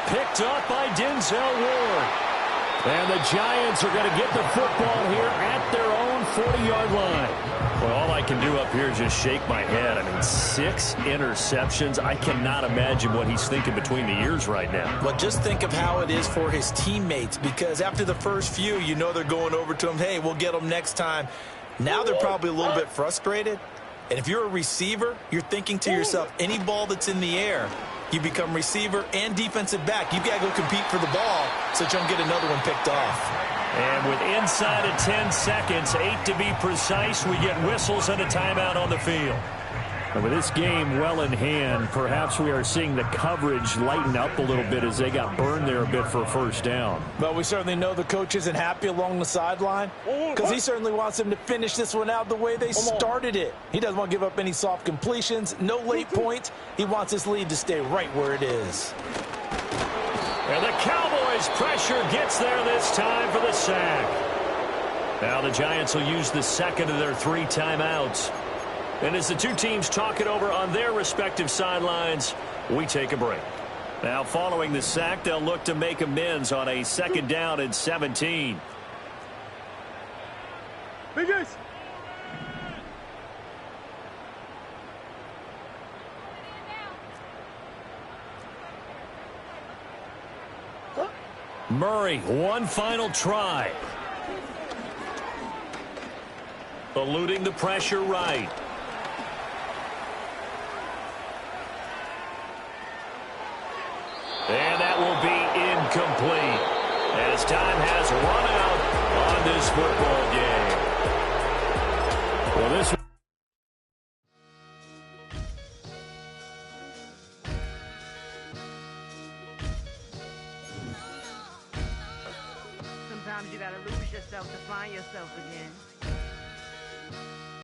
Picked up by Denzel Ward. And the Giants are going to get the football here at their own 40-yard line. Well, all I can do up here is just shake my head. I mean, 6 interceptions. I cannot imagine what he's thinking between the ears right now. Well, just think of how it is for his teammates, because after the first few, you know they're going over to him, hey, we'll get them next time. Now they're probably a little bit frustrated. And if you're a receiver, you're thinking to yourself, any ball that's in the air, you become receiver and defensive back. You've got to go compete for the ball so that you don't get another one picked off. And with inside of 10 seconds, 8 to be precise, we get whistles and a timeout on the field. And with this game well in hand, perhaps we are seeing the coverage lighten up a little bit as they got burned there a bit for a first down. But we certainly know the coach isn't happy along the sideline because he certainly wants them to finish this one out the way they started it. He doesn't want to give up any soft completions, no late points. He wants his lead to stay right where it is. And the Cowboys' pressure gets there this time for the sack. Now the Giants will use the second of their 3 timeouts. And as the two teams talk it over on their respective sidelines, we take a break. Now following the sack, they'll look to make amends on a 2nd down and 17. Biggest. Murray, one final try. Eluding the pressure right. And that will be incomplete as time has run out on this football game. Well, this... Sometimes you gotta lose yourself to find yourself again.